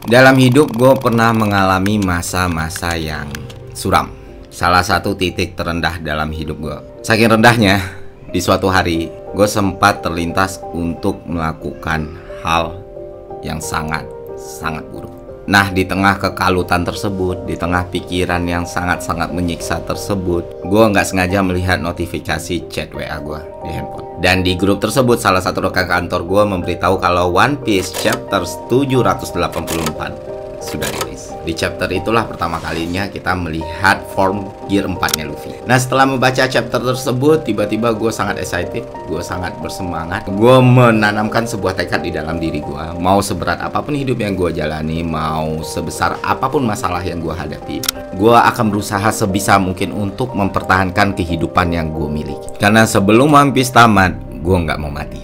Dalam hidup gue pernah mengalami masa-masa yang suram. Salah satu titik terendah dalam hidup gue. Saking rendahnya, di suatu hari gue sempat terlintas untuk melakukan hal yang sangat buruk. Nah, di tengah kekalutan tersebut, di tengah pikiran yang sangat menyiksa tersebut, gue nggak sengaja melihat notifikasi chat WA gue di handphone. Dan di grup tersebut, salah satu rekan kantor gue memberitahu kalau One Piece chapter 784 sudah rilis. Di chapter itulah pertama kalinya kita melihat form gear 4-nya Luffy. Nah, setelah membaca chapter tersebut, tiba-tiba gue sangat excited, gue sangat bersemangat. Gue menanamkan sebuah tekad di dalam diri gue. Mau seberat apapun hidup yang gue jalani, mau sebesar apapun masalah yang gue hadapi, gue akan berusaha sebisa mungkin untuk mempertahankan kehidupan yang gue miliki. Karena sebelum One Piece tamat, gue nggak mau mati.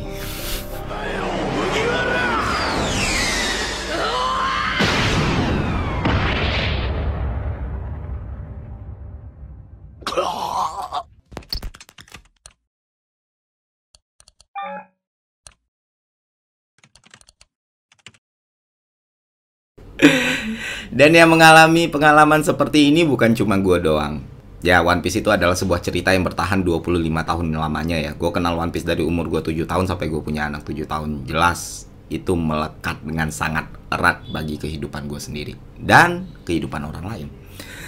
Dan yang mengalami pengalaman seperti ini bukan cuma gue doang. Ya, One Piece itu adalah sebuah cerita yang bertahan 25 tahun lamanya ya. Gue kenal One Piece dari umur gue 7 tahun sampai gue punya anak 7 tahun. Jelas itu melekat dengan sangat erat bagi kehidupan gue sendiri dan kehidupan orang lain.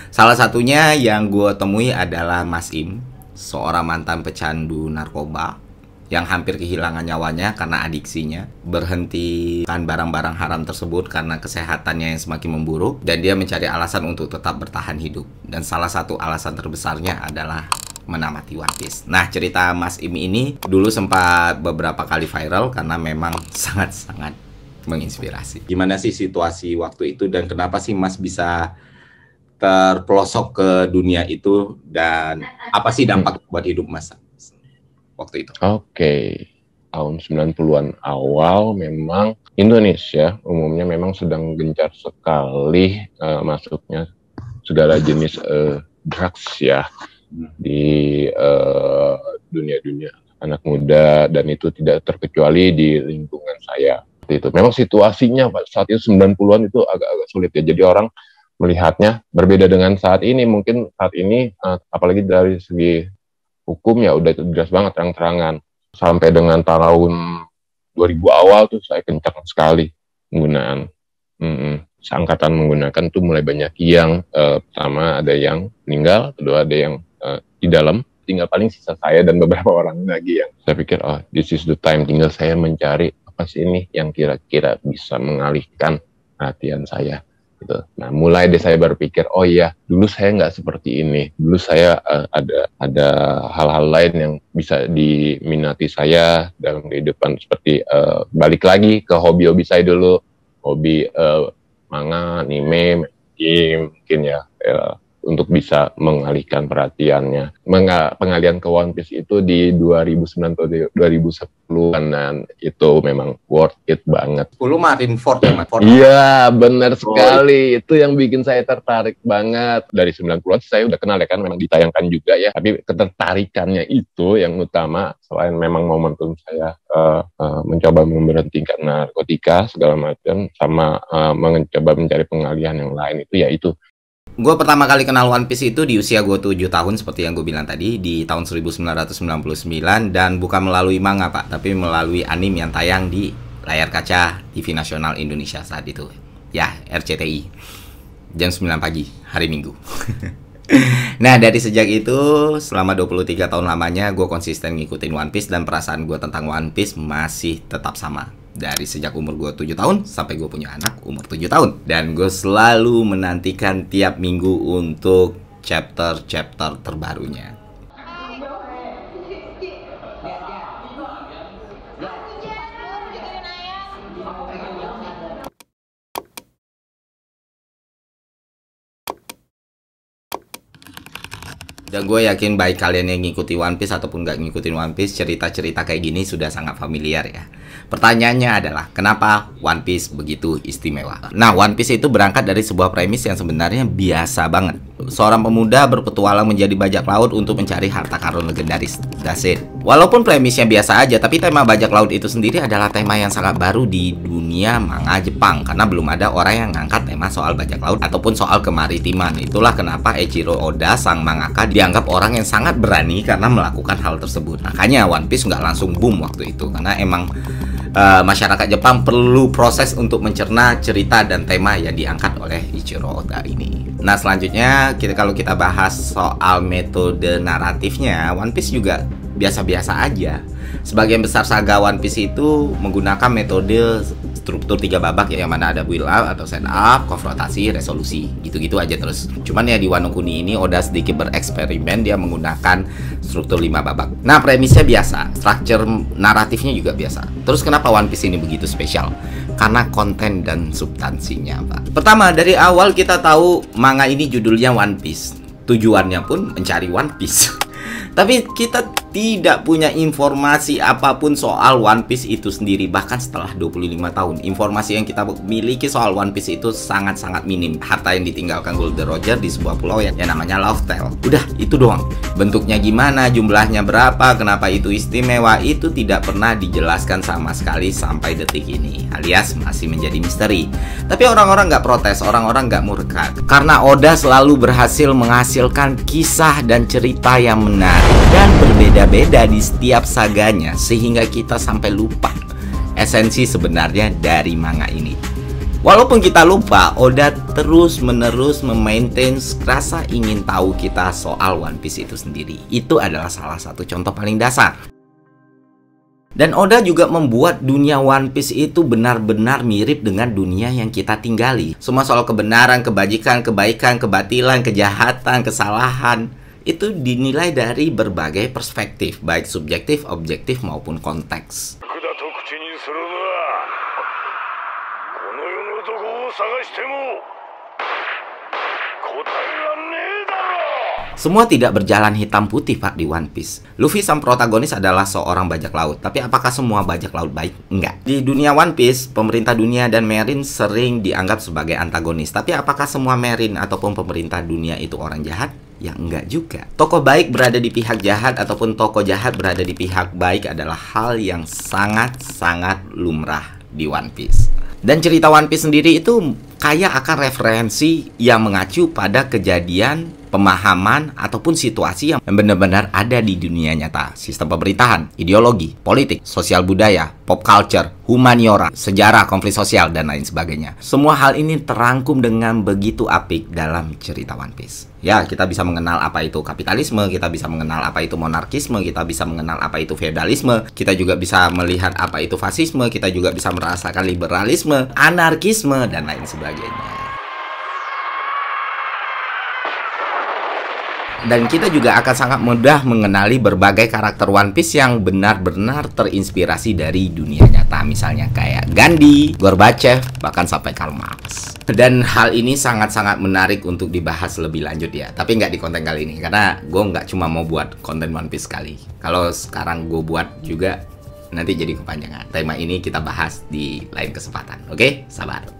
Salah satunya yang gue temui adalah Mas Im, seorang mantan pecandu narkoba yang hampir kehilangan nyawanya karena adiksinya, berhenti kan barang-barang haram tersebut karena kesehatannya yang semakin memburuk, dan dia mencari alasan untuk tetap bertahan hidup. Dan salah satu alasan terbesarnya adalah menamati One Piece. Nah, cerita Mas Im ini dulu sempat beberapa kali viral karena memang sangat menginspirasi. Gimana sih situasi waktu itu dan kenapa sih Mas bisa terpelosok ke dunia itu, dan apa sih dampak buat hidup Mas waktu itu? Oke, tahun 90-an awal memang Indonesia umumnya memang sedang gencar sekali masuknya segala jenis drugs ya di dunia-dunia anak muda, dan itu tidak terkecuali di lingkungan saya. Itu memang situasinya saat itu 90-an itu agak sulit ya, jadi orang melihatnya berbeda dengan saat ini. Mungkin saat ini apalagi dari segi hukum ya udah jelas banget terang-terangan. Sampai dengan tahun 2000 awal tuh saya kencang sekali penggunaan. Seangkatan menggunakan tuh mulai banyak yang pertama ada yang meninggal, kedua ada yang di dalam, tinggal paling sisa saya dan beberapa orang lagi yang saya pikir this is the time, tinggal saya mencari apa sih ini yang kira-kira bisa mengalihkan perhatian saya. Gitu. Nah, mulai deh saya berpikir, oh iya, dulu saya nggak seperti ini. Dulu saya ada hal-hal lain yang bisa diminati saya dalam kehidupan, seperti balik lagi ke hobi-hobi saya dulu, hobi manga, anime, game, mungkin ya, untuk bisa mengalihkan perhatiannya. Pengalihan ke One Piece itu di 2009 atau 2010-an, dan itu memang worth it banget. 10 Marineford ya, Mas? Iya, benar sekali. Itu yang bikin saya tertarik banget. Dari 90-an saya udah kenal ya kan, memang ditayangkan juga ya. Tapi ketertarikannya itu yang utama, selain memang momentum saya mencoba memberhentikan narkotika segala macam, sama mencoba mencari pengalihan yang lain, itu ya itu. Gue pertama kali kenal One Piece itu di usia gue 7 tahun, seperti yang gue bilang tadi, di tahun 1999, dan bukan melalui manga Pak, tapi melalui anime yang tayang di layar kaca TV Nasional Indonesia saat itu. Ya, RCTI. Jam 9 pagi, hari Minggu. Nah, dari sejak itu, selama 23 tahun lamanya, gue konsisten ngikutin One Piece, dan perasaan gue tentang One Piece masih tetap sama. Dari sejak umur gue 7 tahun sampai gue punya anak umur 7 tahun. Dan gue selalu menantikan tiap minggu untuk chapter-chapter terbarunya. Dan gue yakin baik kalian yang ngikuti One Piece ataupun gak ngikutin One Piece, cerita-cerita kayak gini sudah sangat familiar ya. Pertanyaannya adalah, kenapa One Piece begitu istimewa? Nah, One Piece itu berangkat dari sebuah premis yang sebenarnya biasa banget Seorang pemuda berpetualang menjadi bajak laut untuk mencari harta karun legendaris. That's it. Walaupun premisnya biasa aja, tapi tema bajak laut itu sendiri adalah tema yang sangat baru di dunia manga Jepang, karena belum ada orang yang ngangkat tema soal bajak laut ataupun soal kemaritiman. Itulah kenapa Eiichiro Oda, sang mangaka, dianggap orang yang sangat berani karena melakukan hal tersebut. Makanya One Piece nggak langsung boom waktu itu, karena emang masyarakat Jepang perlu proses untuk mencerna cerita dan tema yang diangkat oleh Eiichiro Oda ini. Nah, selanjutnya kalau kita bahas soal metode naratifnya, One Piece juga biasa-biasa aja. Sebagian besar saga One Piece itu menggunakan metode struktur 3 babak, yang mana ada build up atau set up, konfrontasi, resolusi, gitu-gitu aja terus. Cuman ya di Wano Kuni ini Oda sedikit bereksperimen, dia menggunakan struktur 5 babak. Nah, premisnya biasa, struktur naratifnya juga biasa. Terus kenapa One Piece ini begitu spesial? Karena konten dan substansinya, Pak. Pertama, dari awal kita tahu manga ini judulnya One Piece. Tujuannya pun mencari One Piece. Tapi kita tidak punya informasi apapun soal One Piece itu sendiri. Bahkan setelah 25 tahun, informasi yang kita miliki soal One Piece itu sangat-sangat minim. Harta yang ditinggalkan Golden Roger di sebuah pulau yang namanya Love Tale. Udah, itu doang. Bentuknya gimana, jumlahnya berapa, kenapa itu istimewa, itu tidak pernah dijelaskan sama sekali sampai detik ini. Alias masih menjadi misteri. Tapi orang-orang nggak protes, orang-orang nggak murka. Karena Oda selalu berhasil menghasilkan kisah dan cerita yang menarik dan berbeda-beda di setiap saganya, sehingga kita sampai lupa esensi sebenarnya dari manga ini. Walaupun kita lupa, Oda terus-menerus memaintain rasa ingin tahu kita soal One Piece itu sendiri. Itu adalah salah satu contoh paling dasar. Dan Oda juga membuat dunia One Piece itu benar-benar mirip dengan dunia yang kita tinggali. Semua soal kebenaran, kebajikan, kebaikan, kebatilan, kejahatan, kesalahan, itu dinilai dari berbagai perspektif, baik subjektif, objektif, maupun konteks. Semua tidak berjalan hitam putih, Pak, di One Piece. Luffy sang protagonis adalah seorang bajak laut. Tapi apakah semua bajak laut baik? Enggak. Di dunia One Piece, pemerintah dunia dan Marine sering dianggap sebagai antagonis. Tapi apakah semua Marine ataupun pemerintah dunia itu orang jahat? Ya enggak juga. Tokoh baik berada di pihak jahat ataupun tokoh jahat berada di pihak baik adalah hal yang sangat-sangat lumrah di One Piece. Dan cerita One Piece sendiri itu kaya akan referensi yang mengacu pada kejadian, pemahaman, ataupun situasi yang benar-benar ada di dunia nyata. Sistem pemerintahan, ideologi, politik, sosial budaya, pop culture, humaniora, sejarah, konflik sosial, dan lain sebagainya. Semua hal ini terangkum dengan begitu apik dalam cerita One Piece. Ya, kita bisa mengenal apa itu kapitalisme, kita bisa mengenal apa itu monarkisme, kita bisa mengenal apa itu feodalisme, kita juga bisa melihat apa itu fasisme, kita juga bisa merasakan liberalisme, anarkisme, dan lain sebagainya. Dan kita juga akan sangat mudah mengenali berbagai karakter One Piece yang benar-benar terinspirasi dari dunia nyata. Misalnya kayak Gandhi, Gorbachev, bahkan sampai Karl Marx. Dan hal ini sangat-sangat menarik untuk dibahas lebih lanjut ya. Tapi nggak di konten kali ini, karena gue nggak cuma mau buat konten One Piece sekali. Kalau sekarang gue buat juga, nanti jadi kepanjangan. Tema ini kita bahas di lain kesempatan. Oke? Sabar.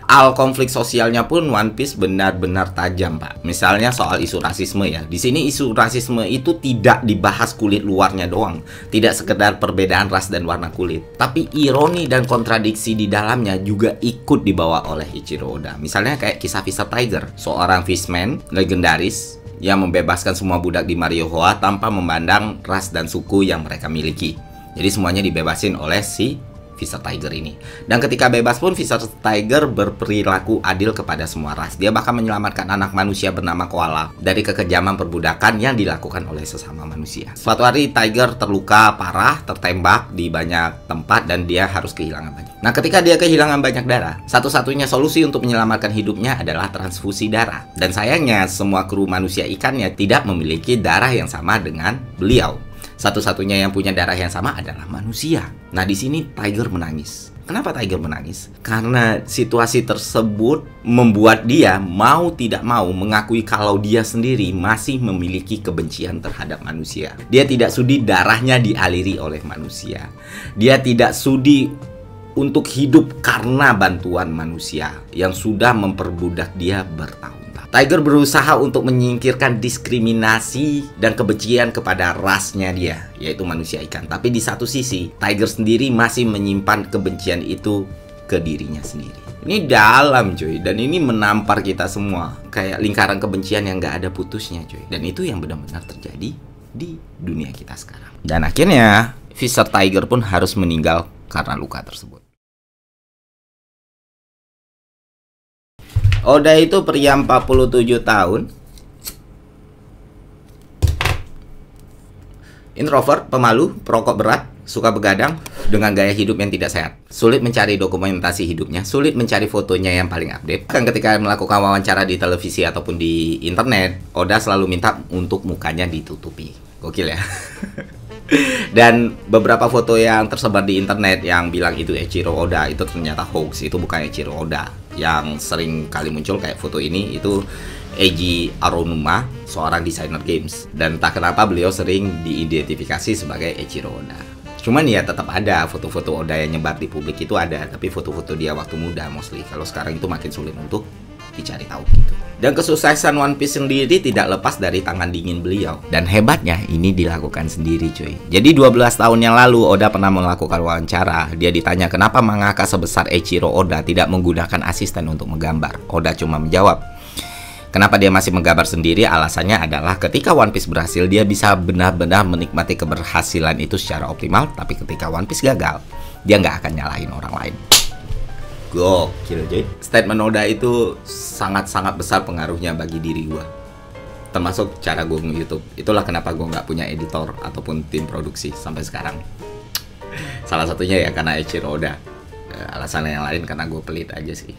Al konflik sosialnya pun One Piece benar-benar tajam, Pak. Misalnya soal isu rasisme ya. Di sini isu rasisme itu tidak dibahas kulit luarnya doang. Tidak sekedar perbedaan ras dan warna kulit. Tapi ironi dan kontradiksi di dalamnya juga ikut dibawa oleh Eiichiro Oda. Misalnya kayak kisah Fisher Tiger, seorang fishman legendaris yang membebaskan semua budak di Mario-Hoa tanpa memandang ras dan suku yang mereka miliki. Jadi semuanya dibebasin oleh si Fisher Tiger ini. Dan ketika bebas pun Fisher Tiger berperilaku adil kepada semua ras. Dia bahkan menyelamatkan anak manusia bernama Koala dari kekejaman perbudakan yang dilakukan oleh sesama manusia. Suatu hari Tiger terluka parah, tertembak di banyak tempat dan dia harus kehilangan banyak. Nah, ketika dia kehilangan banyak darah, satu-satunya solusi untuk menyelamatkan hidupnya adalah transfusi darah. Dan sayangnya semua kru manusia ikannya tidak memiliki darah yang sama dengan beliau. Satu-satunya yang punya darah yang sama adalah manusia. Nah, di sini Tiger menangis. Kenapa Tiger menangis? Karena situasi tersebut membuat dia mau tidak mau mengakui kalau dia sendiri masih memiliki kebencian terhadap manusia. Dia tidak sudi darahnya dialiri oleh manusia. Dia tidak sudi untuk hidup karena bantuan manusia yang sudah memperbudak dia bertahun-tahun. Tiger berusaha untuk menyingkirkan diskriminasi dan kebencian kepada rasnya dia, yaitu manusia ikan. Tapi di satu sisi, Tiger sendiri masih menyimpan kebencian itu ke dirinya sendiri. Ini dalam cuy, dan ini menampar kita semua. Kayak lingkaran kebencian yang gak ada putusnya cuy. Dan itu yang benar-benar terjadi di dunia kita sekarang. Dan akhirnya, Fisher Tiger pun harus meninggal karena luka tersebut. Oda itu pria 47 tahun, introvert, pemalu, perokok berat, suka begadang, dengan gaya hidup yang tidak sehat. Sulit mencari dokumentasi hidupnya, sulit mencari fotonya yang paling update. Kan ketika melakukan wawancara di televisi ataupun di internet, Oda selalu minta untuk mukanya ditutupi. Gokil ya. Dan beberapa foto yang tersebar di internet yang bilang itu Eiichiro Oda, itu ternyata hoax, itu bukan Eiichiro Oda. Yang sering kali muncul kayak foto ini itu Eiji Aonuma, seorang desainer games. Dan tak kenapa beliau sering diidentifikasi sebagai Eiichiro Oda. Cuman ya tetap ada foto-foto Oda yang nyebar di publik itu ada, tapi foto-foto dia waktu muda mostly. Kalau sekarang itu makin sulit untuk dicari tahu gitu. Dan kesuksesan One Piece sendiri tidak lepas dari tangan dingin beliau. Dan hebatnya ini dilakukan sendiri cuy. Jadi 12 tahun yang lalu Oda pernah melakukan wawancara. Dia ditanya kenapa mangaka sebesar Eiichiro Oda tidak menggunakan asisten untuk menggambar. Oda cuma menjawab, kenapa dia masih menggambar sendiri? Alasannya adalah ketika One Piece berhasil, dia bisa benar-benar menikmati keberhasilan itu secara optimal. Tapi ketika One Piece gagal, dia nggak akan nyalahin orang lain. Gokil cuy. Statement Oda itu sangat-sangat besar pengaruhnya bagi diri gue, termasuk cara gue nge-YouTube. Itulah kenapa gue nggak punya editor ataupun tim produksi sampai sekarang. Salah satunya ya karena Eiichiro Oda. Alasan yang lain karena gue pelit aja sih.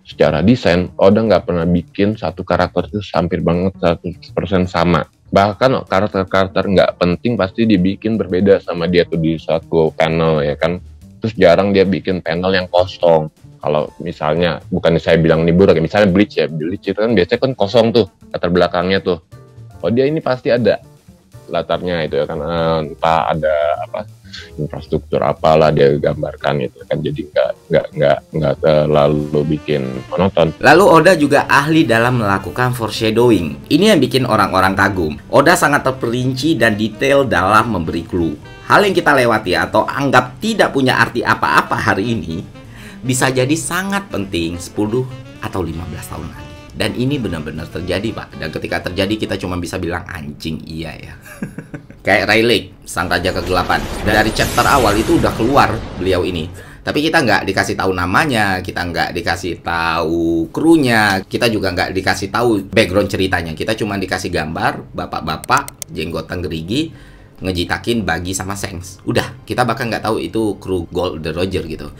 Secara desain, Oda nggak pernah bikin satu karakter itu hampir banget 100% sama. Bahkan karakter-karakter nggak penting pasti dibikin berbeda sama dia tuh di satu panel ya kan. Terus jarang dia bikin panel yang kosong. Kalau misalnya, bukan saya bilang ini buruk, misalnya Bleach ya. Bleach itu kan biasanya kan kosong tuh, latar belakangnya tuh. Oh dia ini pasti ada latarnya itu ya kan. Entah ada apa infrastruktur apalah dia gambarkan itu kan. Jadi nggak terlalu bikin monoton. Lalu Oda juga ahli dalam melakukan foreshadowing. Ini yang bikin orang-orang kagum. Oda sangat terperinci dan detail dalam memberi clue. Hal yang kita lewati atau anggap tidak punya arti apa-apa hari ini bisa jadi sangat penting 10 atau 15 tahun lagi. Dan ini benar-benar terjadi Pak. Dan ketika terjadi kita cuma bisa bilang anjing iya ya. Kayak Rayleigh, sang raja kegelapan. Dari chapter awal itu udah keluar beliau ini. Tapi kita nggak dikasih tahu namanya, kita nggak dikasih tahu krunya, kita juga nggak dikasih tahu background ceritanya. Kita cuma dikasih gambar bapak-bapak jenggotan gerigi ngejitakin Bagi sama Shanks. Udah, kita bahkan nggak tahu itu kru Gold the Roger gitu.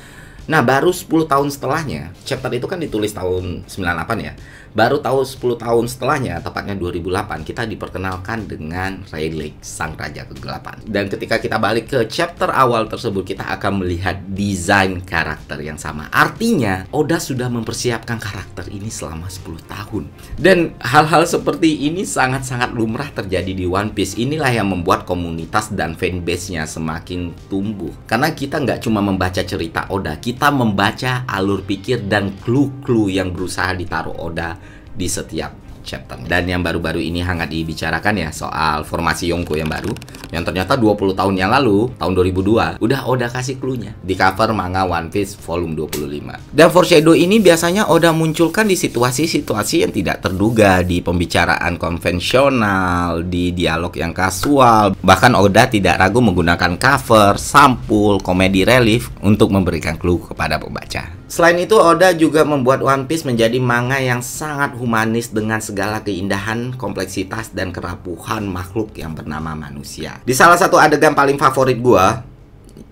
Nah, baru 10 tahun setelahnya, chapter itu kan ditulis tahun 98 ya. Baru tahu 10 tahun setelahnya, tepatnya 2008, kita diperkenalkan dengan Rayleigh, sang raja kegelapan. Dan ketika kita balik ke chapter awal tersebut, kita akan melihat desain karakter yang sama. Artinya, Oda sudah mempersiapkan karakter ini selama 10 tahun. Dan hal-hal seperti ini sangat-sangat lumrah terjadi di One Piece. Inilah yang membuat komunitas dan fanbase-nya semakin tumbuh. Karena kita nggak cuma membaca cerita Oda, kita membaca alur pikir dan clue-clue yang berusaha ditaruh Oda di setiap chapter. Dan yang baru-baru ini hangat dibicarakan ya soal formasi Yonko yang baru, yang ternyata 20 tahun yang lalu, tahun 2002 udah Oda kasih clue-nya di cover manga One Piece volume 25. Dan foreshadow ini biasanya Oda munculkan di situasi-situasi yang tidak terduga, di pembicaraan konvensional, di dialog yang kasual. Bahkan Oda tidak ragu menggunakan cover, sampul, komedi relief untuk memberikan clue kepada pembaca. Selain itu, Oda juga membuat One Piece menjadi manga yang sangat humanis dengan segala keindahan, kompleksitas, dan kerapuhan makhluk yang bernama manusia. Di salah satu adegan paling favorit gua,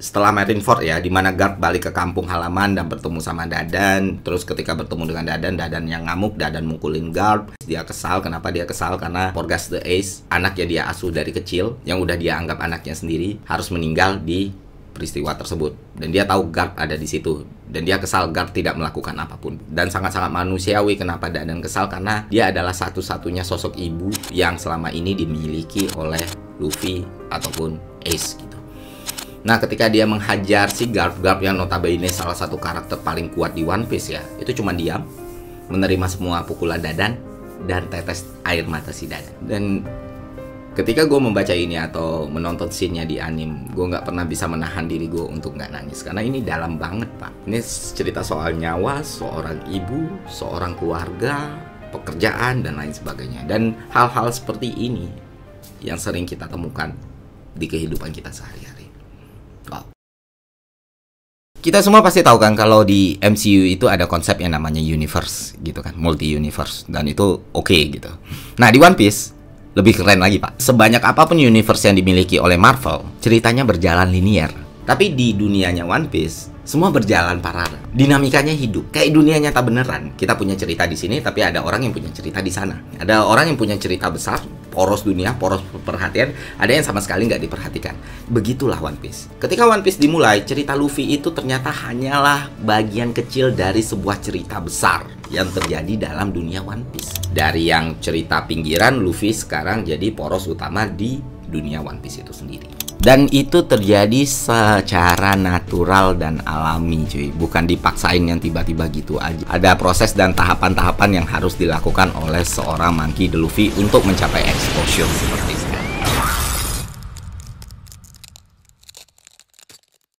setelah Marineford ya, dimana Garp balik ke kampung halaman dan bertemu sama Dadan. Terus ketika bertemu dengan Dadan yang ngamuk, Dadan mukulin Garp. Dia kesal, kenapa dia kesal? Karena Porgas the Ace, anak yang dia asuh dari kecil, yang udah dia anggap anaknya sendiri, harus meninggal di peristiwa tersebut. Dan dia tahu Garp ada di situ. Dan dia kesal Garp tidak melakukan apapun. Dan sangat-sangat manusiawi kenapa Dadan kesal, karena dia adalah satu-satunya sosok ibu yang selama ini dimiliki oleh Luffy ataupun Ace gitu. Nah, ketika dia menghajar si Garp yang notabene salah satu karakter paling kuat di One Piece ya, itu cuma diam. menerima semua pukulan Dadan dan tetes air mata si Dadan. Dan ketika gue membaca ini atau menonton scene-nya di anime, gue nggak pernah bisa menahan diri gue untuk nggak nangis. Karena ini dalam banget, Pak. Ini cerita soal nyawa, seorang ibu, seorang keluarga, pekerjaan, dan lain sebagainya. Dan hal-hal seperti ini yang sering kita temukan di kehidupan kita sehari-hari. Wow. Kita semua pasti tahu kan kalau di MCU itu ada konsep yang namanya universe gitu kan, multi-universe, dan itu oke gitu. Nah, di One Piece lebih keren lagi, Pak. Sebanyak apapun universe yang dimiliki oleh Marvel, ceritanya berjalan linier. Tapi di dunianya One Piece, semua berjalan paralel. Dinamikanya hidup. Kayak dunia nyata beneran. Kita punya cerita di sini, tapi ada orang yang punya cerita di sana. Ada orang yang punya cerita besar, poros dunia, poros perhatian. Ada yang sama sekali nggak diperhatikan. Begitulah One Piece. Ketika One Piece dimulai, cerita Luffy itu ternyata hanyalah bagian kecil dari sebuah cerita besar yang terjadi dalam dunia One Piece. Dari yang cerita pinggiran, Luffy sekarang jadi poros utama di dunia One Piece itu sendiri. Dan itu terjadi secara natural dan alami, cuy. Bukan dipaksain yang tiba-tiba gitu aja. Ada proses dan tahapan-tahapan yang harus dilakukan oleh seorang Monkey D. Luffy untuk mencapai exposure seperti itu.